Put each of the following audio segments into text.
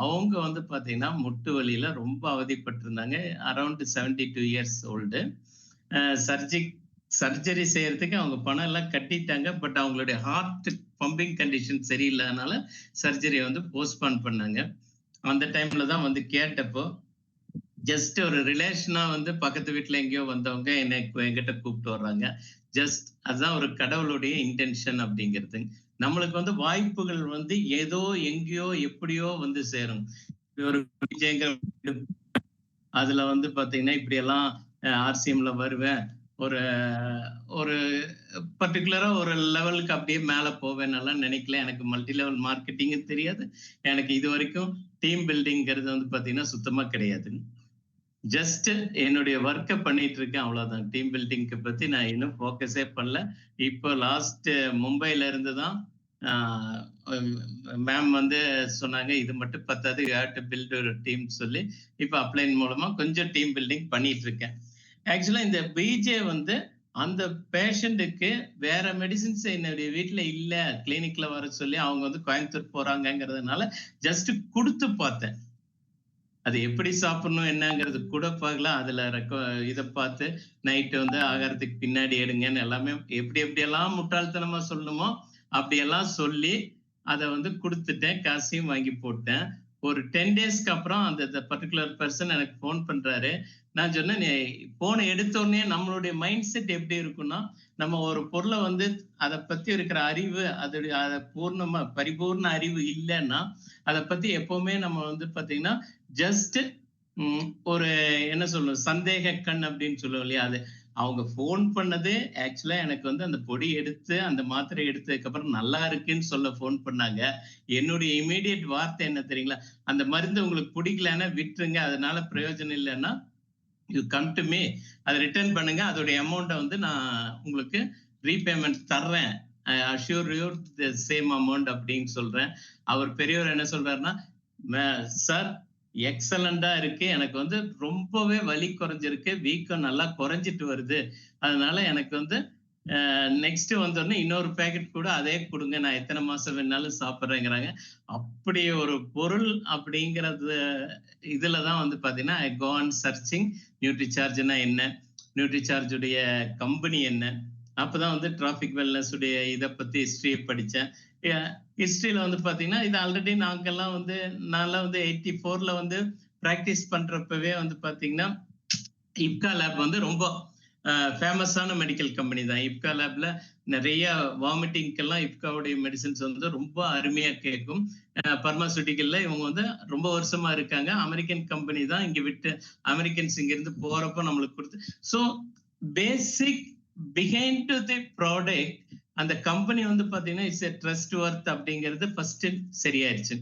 அவங்க வந்து பாத்தீங்கன்னா முட்டு வலியில ரொம்ப அவதிப்பட்டிருந்தாங்க. Around 72 years old. சர்ஜரி செய்யறதுக்கு அவங்க பணம் எல்லாம் கட்டிட்டாங்க. பட் அவங்களுடைய ஹார்ட் பம்பிங் கண்டிஷன் சரியில்லாதனால சர்ஜரியை வந்து போஸ்ட்பான் பண்ணாங்க. அந்த டைம்ல தான் வந்து கேட்டப்போ ஜஸ்ட் ஒரு ரிலேஷனா வந்து பக்கத்து வீட்டுல எங்கேயோ வந்தவங்க என்கிட்ட கூப்பிட்டு வர்றாங்க. ஜஸ்ட் அதுதான் ஒரு கடவுளுடைய இன்டென்ஷன் அப்படிங்கிறது. நம்மளுக்கு வந்து வாய்ப்புகள் வந்து ஏதோ எங்கேயோ எப்படியோ வந்து சேரும். ஒரு அதுல வந்து பாத்தீங்கன்னா இப்படி எல்லாம் ஆர்சிஎம்ல வருவேன். ஒரு ஒரு பர்டிகுலரா ஒரு லெவலுக்கு அப்படியே மேல போவேன்னு நினைக்கல. எனக்கு மல்டி லெவல் மார்க்கெட்டிங் தெரியாது. எனக்கு இது வரைக்கும் டீம் பில்டிங்கிறது வந்து பாத்தீங்கன்னா சுத்தமா கிடையாது. ஜஸ்ட் என்னுடைய ஒர்க்கை பண்ணிட்டு இருக்கேன், அவ்வளவுதான். டீம் பில்டிங்க்கு பத்தி நான் இன்னும் போக்கஸே பண்ணல. இப்போ லாஸ்ட் மும்பைல இருந்து தான் மேம் வந்து சொன்னாங்க, இது மட்டும் பத்தாது, யூ ஹேவ் டு பில்ட் ஒரு டீம் சொல்லி இப்போ அப்ளைன் மூலமா கொஞ்சம் டீம் பில்டிங் பண்ணிட்டு இருக்கேன். ஆக்சுவலா இந்த பிஜே வந்து அந்த பேஷண்ட்டுக்கு வேற மெடிசின்ஸ் என்னுடைய வீட்டுல இல்ல, கிளினிக்ல வர சொல்லி அவங்க வந்து கோயம்புத்தூர் போறாங்கிறதுனால ஜஸ்ட் கொடுத்து பார்த்தேன். அது எப்படி சாப்பிடணும் என்னங்கிறது கூட பார்க்கல. அதுல இதை பார்த்து நைட்டு வந்து ஆகாரத்துக்கு பின்னாடி எடுங்கன்னு எல்லாமே எப்படி எப்படியெல்லாம் முட்டாள்தனமா சொல்லணுமோ அப்படியெல்லாம் சொல்லி அதை வந்து கொடுத்துட்டேன். காசையும் வாங்கி போட்டேன். ஒரு 10 டேஸ்க்கு அப்புறம் அந்த பர்டிகுலர் பர்சன் எனக்கு போன் பண்றாரு. நான் சொன்னேன், போனை எடுத்தோடனே நம்மளுடைய மைண்ட் செட் எப்படி இருக்குன்னா, நம்ம ஒரு பொருளை வந்து அதை பத்தி இருக்கிற அறிவு, அதோடைய பரிபூர்ண அறிவு இல்லைன்னா அதை பத்தி எப்பவுமே நம்ம வந்து பாத்தீங்கன்னா ஜஸ்ட் ஒரு என்ன சொல்லுவோம், சந்தேக கண் அப்படின்னு சொல்லுவோம் இல்லையா. அது அவங்க போன் பண்ணது ஆக்சுவலா எனக்கு வந்து அந்த பொடி எடுத்து அந்த மாத்திரை எடுத்ததுக்கு அப்புறம் நல்லா இருக்குன்னு சொல்ல போன் பண்ணாங்க. என்னுடைய இமீடியட் வார்த்தை என்ன தெரியுங்களா, அந்த மருந்து உங்களுக்கு பிடிக்கலன்னா விட்டுருங்க, அதனால பிரயோஜனம் இல்லைன்னா யூ கம் டு மீ, அதை ரிட்டர்ன் பண்ணுங்க, அதோடைய அமௌண்ட்டை வந்து நான் உங்களுக்கு ரீபேமெண்ட் தர்றேன், ஐ assure you the same amount அப்படின்னு சொல்றேன். அவர் பெரியவர் என்ன சொல்றாருன்னா, சார் எக்ஸலண்டா இருக்கு, எனக்கு வந்து ரொம்பவே வலி குறைஞ்சிருக்கு, வீக்கம் நல்லா குறைஞ்சிட்டு வருது, அதனால எனக்கு வந்து நெக்ஸ்ட் வந்தோடனே இன்னொரு பேக்கெட் கூட அதே கொடுங்க, நான் எத்தனை மாசம் வேணாலும் சாப்பிட்றேங்கிறாங்க. அப்படி ஒரு பொருள் அப்படிங்கிறது இதுலதான் வந்து பாத்தீங்கன்னா ஐ கோ ஆன் சர்ச்சிங் நியூட்ரிசார்ஜ்னா என்ன, நியூட்ரிசார்ஜ் உடைய கம்பெனி என்ன. அப்பதான் வந்து டிராபிக் வெல்னஸ் உடைய இதை பத்தி ஹிஸ்டரியை படிச்சேன். ஹிஸ்டரியில வந்து பாத்தீங்கன்னா இது ஆல்ரெடி நாங்கெல்லாம் வந்து நான்லாம் வந்து 84ல வந்து பிராக்டிஸ் பண்றப்பவே வந்து பாத்தீங்கன்னா இப்கா லேப் வந்து ரொம்ப ஃபேமஸான மெடிக்கல் கம்பெனி தான். இப்கா லேப்ல நிறைய வாமிட்டிங்கெல்லாம் இப்காவுடைய மெடிசின்ஸ் வந்து ரொம்ப அருமையா கேட்கும். பார்மாசூட்டிக்கல்ல இவங்க வந்து ரொம்ப வருஷமா இருக்காங்க. அமெரிக்கன் கம்பெனி தான். இங்க விட்டு அமெரிக்கன்ஸ் இங்க இருந்து போறப்ப நம்மளுக்கு கொடுத்து, so basic behind to the product அந்த கம்பெனி வந்து பாத்தீங்கன்னா இட்ஸ் எ ட்ரஸ்ட் வர்த் அப்படிங்கிறது ஃபர்ஸ்ட் சரியாயிருச்சு.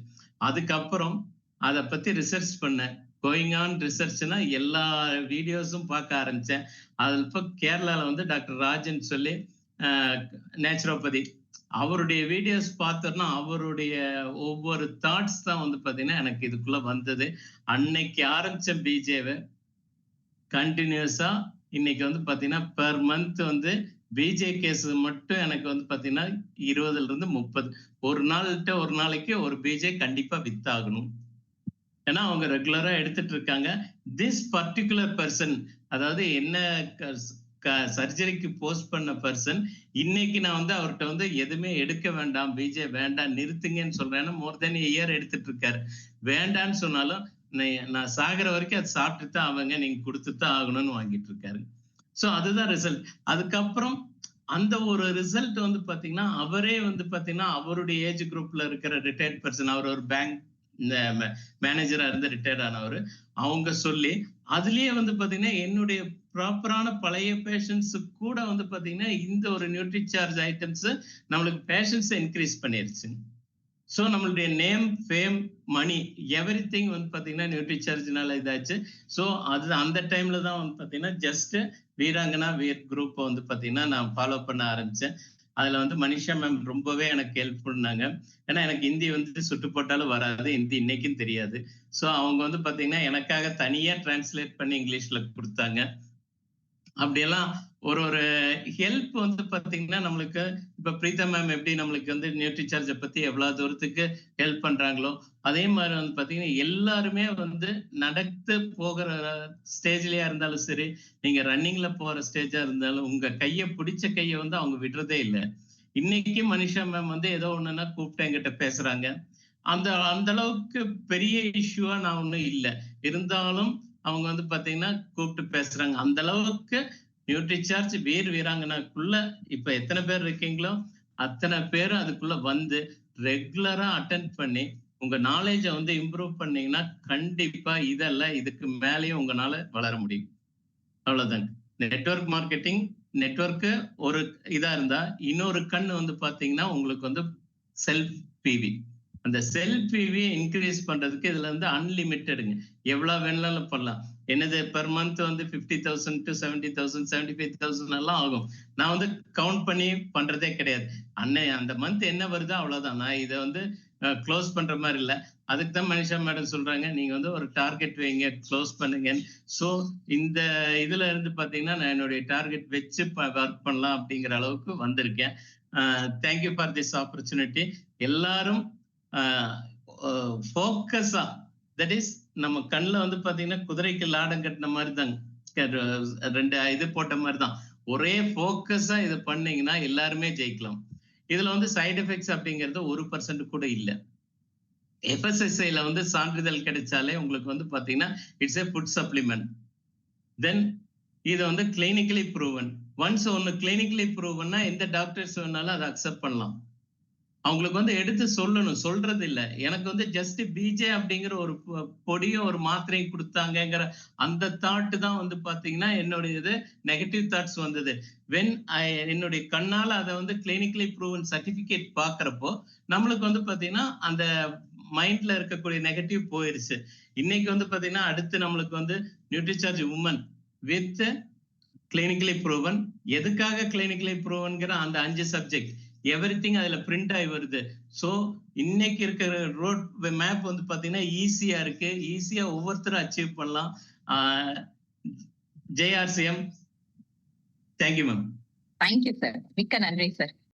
அதுக்கப்புறம் அதை பத்தி ரிசர்ச் பண்ணேன். கோயிங் ஆன் ரிசர்ச்னா எல்லா வீடியோஸும் பார்க்க ஆரம்பிச்சேன். அதுல இப்போ கேரளால வந்து டாக்டர் ராஜன் சொல்லி நேச்சுரோபதி, அவருடைய வீடியோஸ் பார்த்தோம்னா அவருடைய ஒவ்வொரு தாட்ஸ் தான் வந்து பாத்தீங்கன்னா எனக்கு இதுக்குள்ள வந்தது. அன்னைக்கு ஆரம்பிச்ச பிஜேவை கண்டினியூஸா இன்னைக்கு வந்து பாத்தீங்கன்னா பெர் மந்த் வந்து பிஜே கேஸ் மட்டும் எனக்கு வந்து பாத்தீங்கன்னா 20ல இருந்து 30 ஒரு நாளைக்கு ஒரு பிஜே கண்டிப்பா வித்தாகணும். ஏன்னா அவங்க ரெகுலரா எடுத்துட்டு இருக்காங்க. திஸ் பர்டிகுலர் பர்சன், அதாவது என்ன சர்ஜரிக்கு போஸ்ட் பண்ண பர்சன், இன்னைக்கு நான் வந்து அவர்கிட்ட வந்து எதுவுமே எடுக்க வேண்டாம், பிஜே வேண்டாம் நிறுத்துங்கன்னு சொல்றேன். மோர் தென் இயர் எடுத்துட்டு இருக்காரு. வேண்டான்னு சொன்னாலும் நான் சாகிற வரைக்கும் அது சாப்பிட்டு தான் அவங்க, நீங்க கொடுத்து தான் ஆகணும்னு வாங்கிட்டு இருக்காரு. சோ அதுதான் ரிசல்ட். அதுக்கப்புறம் அந்த ஒரு ரிசல்ட் வந்து பாத்தீங்கன்னா அவரே வந்து பாத்தீங்கன்னா அவருடைய ஏஜ் குரூப்ல இருக்கிற ரிட்டையர்ட் பர்சன், அவர் ஒரு பேங்க் மேனேஜரா இருந்து ரிட்டையர்ட் ஆனவர், அவங்க சொல்லி அதுலயே வந்து பாத்தீங்கன்னா என்னுடைய ப்ராப்பரான பழைய பேஷன்ஸ் கூட வந்து பாத்தீங்கன்னா இந்த ஒரு நியூட்ரிசார்ஜ் ஐட்டம்ஸ் நம்மளுக்கு பேஷன்ஸ் இன்க்ரீஸ் பண்ணிருச்சு. ஸோ நம்மளுடைய நேம், ஃபேம், மணி, எவ்ரி திங் வந்து பாத்தீங்கன்னா நியூட்ரிசார்ஜ்னால இதாச்சு. ஸோ அது அந்த டைம்ல தான் வந்து பாத்தீங்கன்னா ஜஸ்ட் வீராங்கனா வீர் குரூப்பை வந்து பாத்தீங்கன்னா நான் ஃபாலோ பண்ண ஆரம்பிச்சேன். அதுல வந்து மனிஷா மேம் ரொம்பவே எனக்கு ஹெல்ப் பண்ணாங்க. ஏன்னா எனக்கு ஹிந்தி வந்து சுட்டு போட்டாலும் வராது, ஹிந்தி இன்னைக்கும் தெரியாது. ஸோ அவங்க வந்து பாத்தீங்கன்னா எனக்காக தனியா டிரான்ஸ்லேட் பண்ணி இங்கிலீஷ்ல கொடுத்தாங்க. அப்படியெல்லாம் ஒரு ஒரு ஹெல்ப் வந்து பாத்தீங்கன்னா நம்மளுக்கு இப்ப பிரீதா மேம் எப்படி நம்மளுக்கு வந்து நியூட்ரிசார்ஜை பத்தி எவ்வளவு தூரத்துக்கு ஹெல்ப் பண்றாங்களோ, அதே மாதிரி வந்து பாத்தீங்கன்னா எல்லாருமே வந்து நடந்து போகிற ஸ்டேஜ்லயா இருந்தாலும் சரி, நீங்க ரன்னிங்ல போற ஸ்டேஜா இருந்தாலும் உங்க பிடிச்ச கையை வந்து அவங்க விடுறதே இல்லை. இன்னைக்கு மனிஷா மேம் வந்து ஏதோ ஒண்ணுன்னா கூப்பிட்டு என்கிட்ட பேசுறாங்க. அந்த அந்த அளவுக்கு பெரிய இஷ்யூவா நான் ஒண்ணும் இல்ல. இருந்தாலும் அவங்க வந்து பாத்தீங்கன்னா கூப்பிட்டு பேசுறாங்க. அந்த அளவுக்கு நியூட்ரிசார்ஜ் வீராங்கனைக்குள்ள இப்ப எத்தனை பேர் இருக்கீங்களோ அத்தனை பேரும் அதுக்குள்ள வந்து ரெகுலரா அட்டென்ட் பண்ணி உங்க நாலேஜ வந்து இம்ப்ரூவ் பண்ணீங்கன்னா கண்டிப்பா இதெல்லாம் இதுக்கு மேலேயும் உங்களால வளர முடியும். அவ்வளவுதாங்க. நெட்வொர்க் மார்க்கெட்டிங் நெட்வொர்க் ஒரு இதா இருந்தா இன்னொரு கண் வந்து பாத்தீங்கன்னா உங்களுக்கு வந்து செல்ஃப் பிவி. அந்த செல்ஃப் பிவி இன்க்ரீஸ் பண்றதுக்கு இதுல வந்து அன்லிமிட்டெடுங்க. எவ்வளவு வேணாலும் பண்ணலாம். என்னது பெர் மந்த் வந்து 50,000 to 70,000 75,000 எல்லாம் ஆகும். நான் வந்து கவுண்ட் பண்ணி பண்றதே கிடையாது. அந்த மந்த் என்ன வருதோ அவ்வளவுதான். நான் இதை வந்து க்ளோஸ் பண்ற மாதிரி இல்ல. அதுக்கு தான் மனிஷா மேடம் சொல்றாங்க நீங்க வந்து ஒரு டார்கெட் வைங்க, க்ளோஸ் பண்ணுங்க. சோ இந்த இதுல இருந்து பாத்தீங்கன்னா நான் என்னுடைய டார்கெட் வச்சு ஒர்க் பண்ணலாம் அப்படிங்கிற அளவுக்கு வந்திருக்கேன். Thank you for this opportunity. எல்லாரும் ஃபோக்கஸா, தட் இஸ் நம்ம கண்ணுல வந்து பாத்தீங்கன்னா குதிரைக்கு லாடம் கட்டின மாதிரி தாங்க, 2 இது போட்ட மாதிரி தான். ஒரே ஃபோக்கஸா இது பண்ணீங்கன்னா எல்லாருமே ஜெயிக்கலாம். இதுல வந்து சைடு எஃபெக்ட்ஸ் அப்படிங்கிறது 1% கூட இல்ல. FSSAIல வந்து சான்றிதழ் கிடைச்சாலே உங்களுக்கு வந்து பாத்தீங்கன்னா இட்ஸ் ஏ ஃபுட் சப்ளிமெண்ட். தென் இது வந்து கிளினிக்கலி ப்ரூவன். ஒன்ஸ் ஒன்னு கிளினிக்கலி ப்ரூவன்னா எந்த டாக்டர்ஸ் வேணாலும் அதை அக்செப்ட் பண்ணலாம். அவங்களுக்கு வந்து எடுத்து சொல்லணும், சொல்றது இல்ல. எனக்கு வந்து ஜஸ்ட் பிஜே அப்படிங்கிற ஒரு பொடியும் ஒரு மாத்திரையும் கொடுத்தாங்கிற அந்த தாட் தான் வந்து பாத்தீங்கன்னா என்னுடைய இது நெகட்டிவ் தாட்ஸ் வந்தது. வென் என்னுடைய கண்ணால அதை வந்து கிளினிக்கலி ப்ரூவன் சர்டிபிகேட் பாக்குறப்போ நம்மளுக்கு வந்து பாத்தீங்கன்னா அந்த மைண்ட்ல இருக்கக்கூடிய நெகட்டிவ் போயிருச்சு. இன்னைக்கு வந்து பாத்தீங்கன்னா அடுத்து நம்மளுக்கு வந்து Nutricharge women with clinically proven. எதுக்காக கிளினிக்கலி ப்ரூவன்கிற அந்த 5 சப்ஜெக்ட் எவ்ரிதிங் அதுல பிரிண்ட் ஆகி வருது. சோ இன்னைக்கு இருக்கிற ரோட் மேப் வந்து பாத்தீங்கன்னா ஈஸியா இருக்கு. ஈஸியா ஒவ்வொருத்தரும் அச்சீவ் பண்ணலாம். JRCM. Thank you ma'am. Thank you sir. மிக்க நன்றி சார்.